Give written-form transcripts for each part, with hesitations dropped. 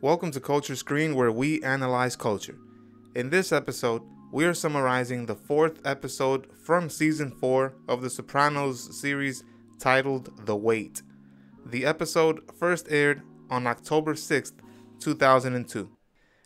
Welcome to Culture Screen, where we analyze culture. In this episode, we are summarizing the fourth episode from season 4 of the Sopranos series titled The Wait. The episode first aired on October 6th, 2002.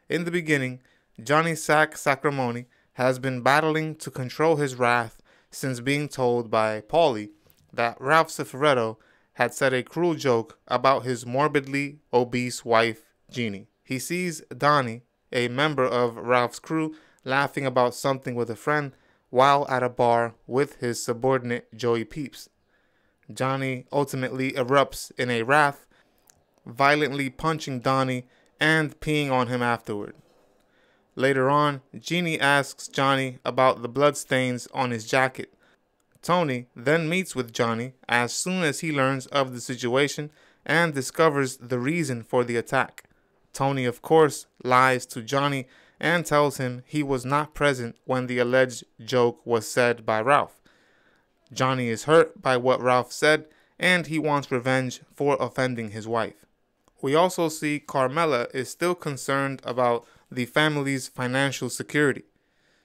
In the beginning, Johnny Sacramone has been battling to control his wrath since being told by Paulie that Ralph Cifaretto had said a cruel joke about his morbidly obese wife, Jeannie. He sees Donnie, a member of Ralph's crew, laughing about something with a friend while at a bar with his subordinate Joey Peeps. Johnny ultimately erupts in a wrath, violently punching Donnie and peeing on him afterward. Later on, Jeannie asks Johnny about the bloodstains on his jacket. Tony then meets with Johnny as soon as he learns of the situation and discovers the reason for the attack. Tony, of course, lies to Johnny and tells him he was not present when the alleged joke was said by Ralph. Johnny is hurt by what Ralph said and he wants revenge for offending his wife. We also see Carmela is still concerned about the family's financial security.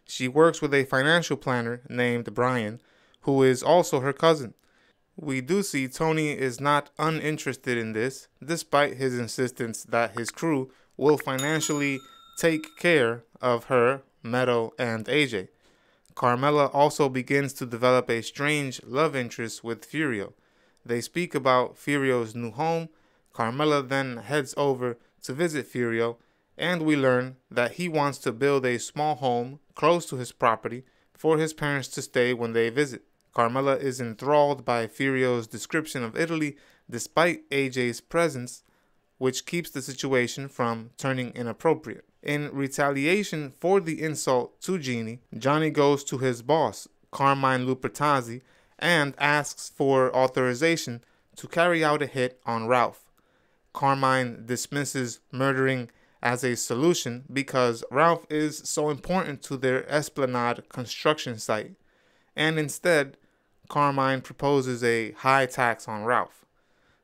She works with a financial planner named Brian, who is also her cousin. We do see Tony is not uninterested in this, despite his insistence that his crew will financially take care of her, Meadow, and AJ. Carmela also begins to develop a strange love interest with Furio. They speak about Furio's new home. Carmela then heads over to visit Furio, and we learn that he wants to build a small home close to his property for his parents to stay when they visit. Carmela is enthralled by Furio's description of Italy despite AJ's presence, which keeps the situation from turning inappropriate. In retaliation for the insult to Jeannie, Johnny goes to his boss, Carmine Lupertazzi, and asks for authorization to carry out a hit on Ralph. Carmine dismisses murdering as a solution because Ralph is so important to their Esplanade construction site, and instead, Carmine proposes a high tax on Ralph.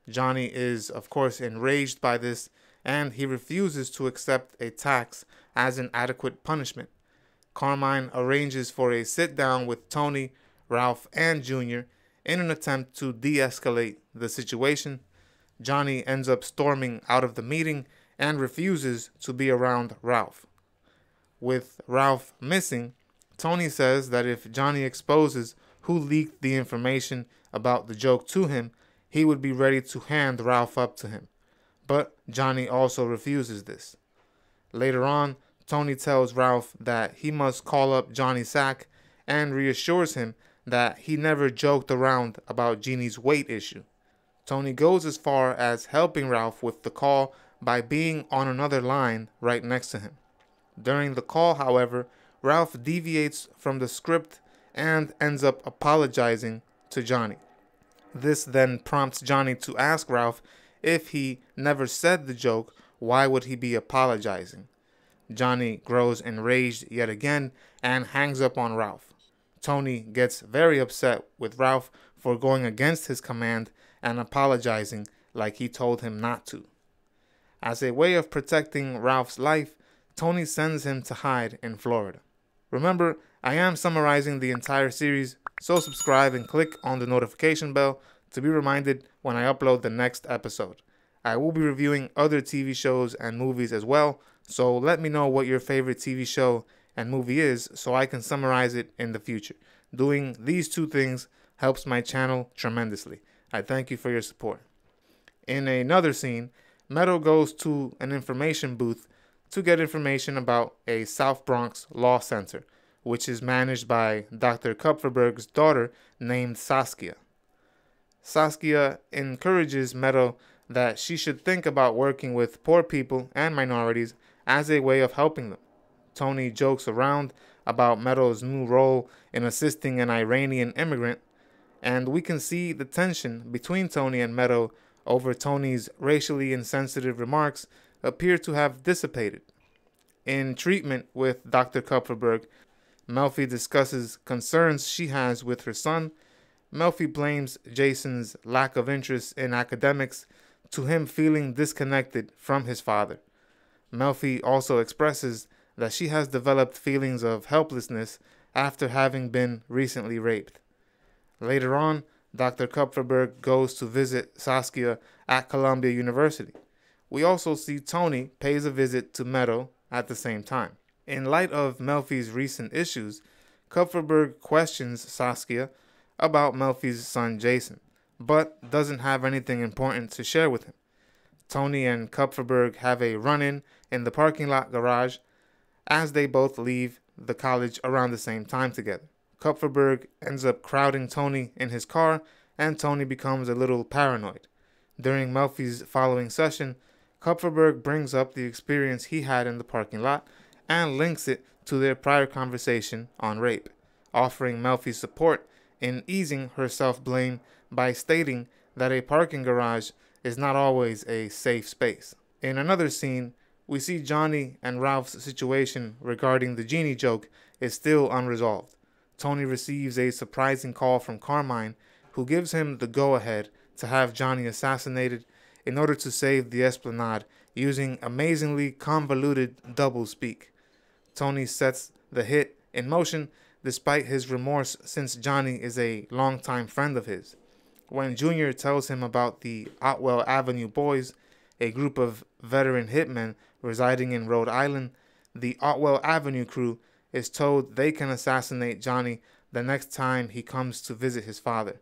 Johnny is, of course, enraged by this, and he refuses to accept a tax as an adequate punishment. Carmine arranges for a sit-down with Tony, Ralph, and Junior in an attempt to de-escalate the situation. Johnny ends up storming out of the meeting and refuses to be around Ralph. With Ralph missing, Tony says that if Johnny exposes who leaked the information about the joke to him, he would be ready to hand Ralph up to him. But Johnny also refuses this. Later on, Tony tells Ralph that he must call up Johnny Sack and reassures him that he never joked around about Jeannie's weight issue. Tony goes as far as helping Ralph with the call by being on another line right next to him. During the call, however, Ralph deviates from the script and ends up apologizing to Johnny. This then prompts Johnny to ask Ralph if he never said the joke, why would he be apologizing? Johnny grows enraged yet again and hangs up on Ralph. Tony gets very upset with Ralph for going against his command and apologizing like he told him not to. As a way of protecting Ralph's life, Tony sends him to hide in Florida. Remember, I am summarizing the entire series, so subscribe and click on the notification bell to be reminded when I upload the next episode. I will be reviewing other TV shows and movies as well, so let me know what your favorite TV show and movie is so I can summarize it in the future. Doing these two things helps my channel tremendously. I thank you for your support. In another scene, Meadow goes to an information booth to get information about a South Bronx law center, which is managed by Dr. Kupferberg's daughter named Saskia. Saskia encourages Meadow that she should think about working with poor people and minorities as a way of helping them. Tony jokes around about Meadow's new role in assisting an Iranian immigrant, and we can see the tension between Tony and Meadow over Tony's racially insensitive remarks appear to have dissipated. In treatment with Dr. Kupferberg, Melfi discusses concerns she has with her son. Melfi blames Jason's lack of interest in academics to him feeling disconnected from his father. Melfi also expresses that she has developed feelings of helplessness after having been recently raped. Later on, Dr. Kupferberg goes to visit Saskia at Columbia University. We also see Tony pays a visit to Meadow at the same time. In light of Melfi's recent issues, Kupferberg questions Saskia about Melfi's son Jason, but doesn't have anything important to share with him. Tony and Kupferberg have a run-in in the parking lot garage as they both leave the college around the same time together. Kupferberg ends up crowding Tony in his car, and Tony becomes a little paranoid. During Melfi's following session, Kupferberg brings up the experience he had in the parking lot and links it to their prior conversation on rape, offering Melfi support in easing her self-blame by stating that a parking garage is not always a safe space. In another scene, we see Johnny and Ralph's situation regarding the genie joke is still unresolved. Tony receives a surprising call from Carmine, who gives him the go-ahead to have Johnny assassinated in order to save the Esplanade using amazingly convoluted doublespeak. Tony sets the hit in motion despite his remorse since Johnny is a longtime friend of his. When Junior tells him about the Otwell Avenue Boys, a group of veteran hitmen residing in Rhode Island, the Otwell Avenue crew is told they can assassinate Johnny the next time he comes to visit his father.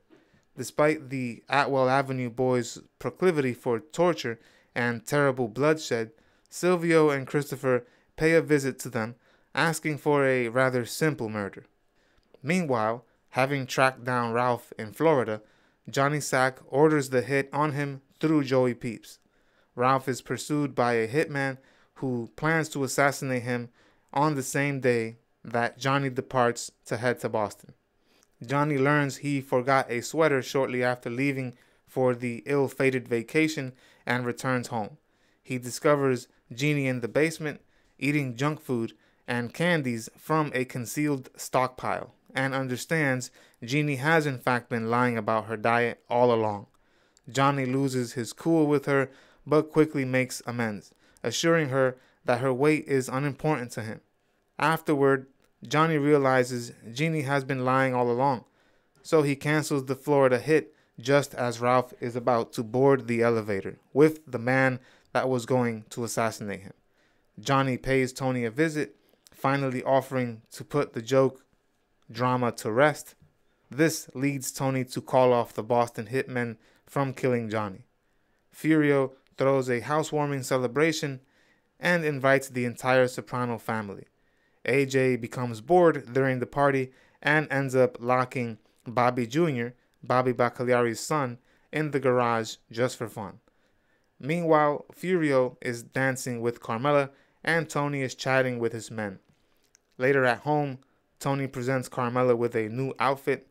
Despite the Otwell Avenue Boys' proclivity for torture and terrible bloodshed, Silvio and Christopher pay a visit to them, asking for a rather simple murder. Meanwhile, having tracked down Ralph in Florida, Johnny Sack orders the hit on him through Joey Peeps. Ralph is pursued by a hitman who plans to assassinate him on the same day that Johnny departs to head to Boston. Johnny learns he forgot a sweater shortly after leaving for the ill-fated vacation and returns home. He discovers Jeannie in the basement, eating junk food and candies from a concealed stockpile, and understands Jeannie has in fact been lying about her diet all along. Johnny loses his cool with her, but quickly makes amends, assuring her that her weight is unimportant to him. Afterward, Johnny realizes Jeannie has been lying all along, so he cancels the Florida hit just as Ralph is about to board the elevator with the man that was going to assassinate him. Johnny pays Tony a visit, finally offering to put the joke drama to rest. This leads Tony to call off the Boston hitmen from killing Johnny. Furio throws a housewarming celebration and invites the entire Soprano family. AJ becomes bored during the party and ends up locking Bobby Jr., Bobby Baccaliari's son, in the garage just for fun. Meanwhile, Furio is dancing with Carmela and Tony is chatting with his men. Later at home, Tony presents Carmela with a new outfit,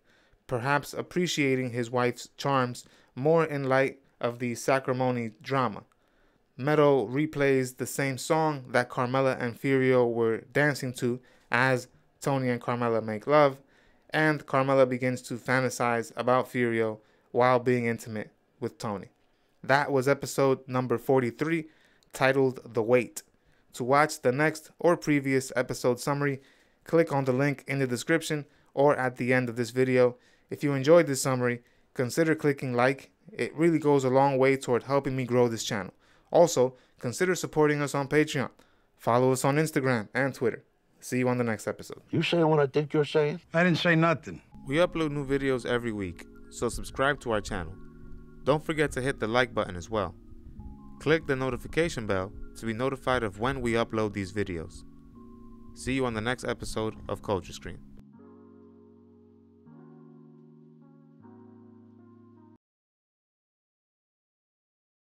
perhaps appreciating his wife's charms more in light of the Sacrimony drama. Meadow replays the same song that Carmela and Furio were dancing to as Tony and Carmela make love, and Carmela begins to fantasize about Furio while being intimate with Tony. That was episode number 43, titled The Wait. To watch the next or previous episode summary, click on the link in the description or at the end of this video. If you enjoyed this summary, consider clicking like. It really goes a long way toward helping me grow this channel. Also, consider supporting us on Patreon. Follow us on Instagram and Twitter. See you on the next episode. You saying what I think you're saying? I didn't say nothing. We upload new videos every week, so subscribe to our channel. Don't forget to hit the like button as well. Click the notification bell to be notified of when we upload these videos. See you on the next episode of Culture Screen.